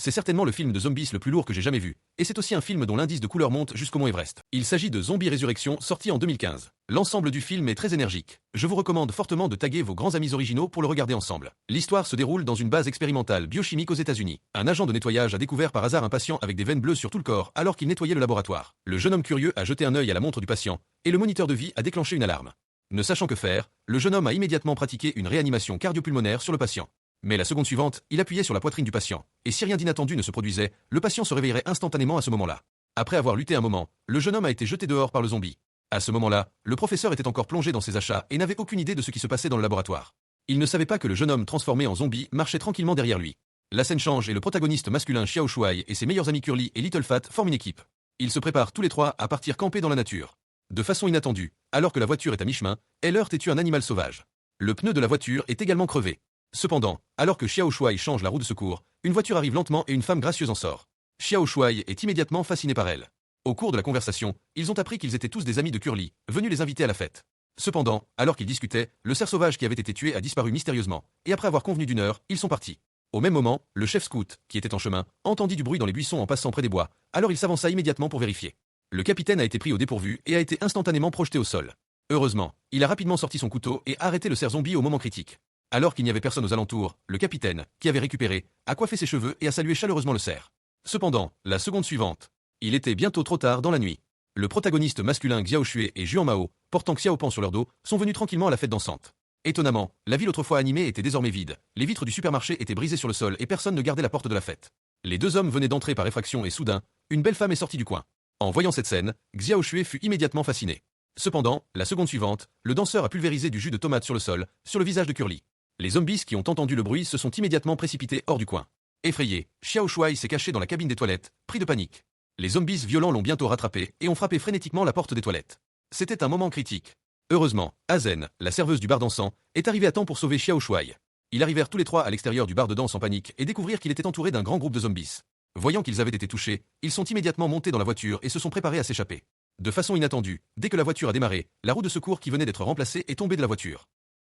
C'est certainement le film de zombies le plus lourd que j'ai jamais vu, et c'est aussi un film dont l'indice de couleur monte jusqu'au mont Everest. Il s'agit de Zombie Résurrection, sorti en 2015. L'ensemble du film est très énergique. Je vous recommande fortement de taguer vos grands amis originaux pour le regarder ensemble. L'histoire se déroule dans une base expérimentale biochimique aux États-Unis. Un agent de nettoyage a découvert par hasard un patient avec des veines bleues sur tout le corps alors qu'il nettoyait le laboratoire. Le jeune homme curieux a jeté un œil à la montre du patient, et le moniteur de vie a déclenché une alarme. Ne sachant que faire, le jeune homme a immédiatement pratiqué une réanimation cardiopulmonaire sur le patient. Mais la seconde suivante, il appuyait sur la poitrine du patient, et si rien d'inattendu ne se produisait, le patient se réveillerait instantanément à ce moment-là. Après avoir lutté un moment, le jeune homme a été jeté dehors par le zombie. À ce moment-là, le professeur était encore plongé dans ses achats et n'avait aucune idée de ce qui se passait dans le laboratoire. Il ne savait pas que le jeune homme transformé en zombie marchait tranquillement derrière lui. La scène change et le protagoniste masculin Xiao Shuai et ses meilleurs amis Curly et Little Fat forment une équipe. Ils se préparent tous les trois à partir camper dans la nature. De façon inattendue, alors que la voiture est à mi-chemin, elle heurte et tue un animal sauvage. Le pneu de la voiture est également crevé. Cependant, alors que Xiao Shuai change la roue de secours, une voiture arrive lentement et une femme gracieuse en sort. Xiao Shuai est immédiatement fasciné par elle. Au cours de la conversation, ils ont appris qu'ils étaient tous des amis de Curly, venus les inviter à la fête. Cependant, alors qu'ils discutaient, le cerf sauvage qui avait été tué a disparu mystérieusement, et après avoir convenu d'une heure, ils sont partis. Au même moment, le chef scout, qui était en chemin, entendit du bruit dans les buissons en passant près des bois, alors il s'avança immédiatement pour vérifier. Le capitaine a été pris au dépourvu et a été instantanément projeté au sol. Heureusement, il a rapidement sorti son couteau et arrêté le cerf zombie au moment critique. Alors qu'il n'y avait personne aux alentours, le capitaine, qui avait récupéré, a coiffé ses cheveux et a salué chaleureusement le cerf. Cependant, la seconde suivante. Il était bientôt trop tard dans la nuit. Le protagoniste masculin Xiao Xue et Juan Mao, portant Xiaopan sur leur dos, sont venus tranquillement à la fête dansante. Étonnamment, la ville autrefois animée était désormais vide, les vitres du supermarché étaient brisées sur le sol et personne ne gardait la porte de la fête. Les deux hommes venaient d'entrer par effraction et soudain, une belle femme est sortie du coin. En voyant cette scène, Xiao Xue fut immédiatement fasciné. Cependant, la seconde suivante, le danseur a pulvérisé du jus de tomate sur le sol, sur le visage de Curly. Les zombies qui ont entendu le bruit se sont immédiatement précipités hors du coin. Effrayé, Xiao Shuai s'est caché dans la cabine des toilettes, pris de panique. Les zombies violents l'ont bientôt rattrapé et ont frappé frénétiquement la porte des toilettes. C'était un moment critique. Heureusement, Azen, la serveuse du bar dansant, est arrivée à temps pour sauver Xiao Shuai. Ils arrivèrent tous les trois à l'extérieur du bar de danse en panique et découvrirent qu'il était entouré d'un grand groupe de zombies. Voyant qu'ils avaient été touchés, ils sont immédiatement montés dans la voiture et se sont préparés à s'échapper. De façon inattendue, dès que la voiture a démarré, la roue de secours qui venait d'être remplacée est tombée de la voiture.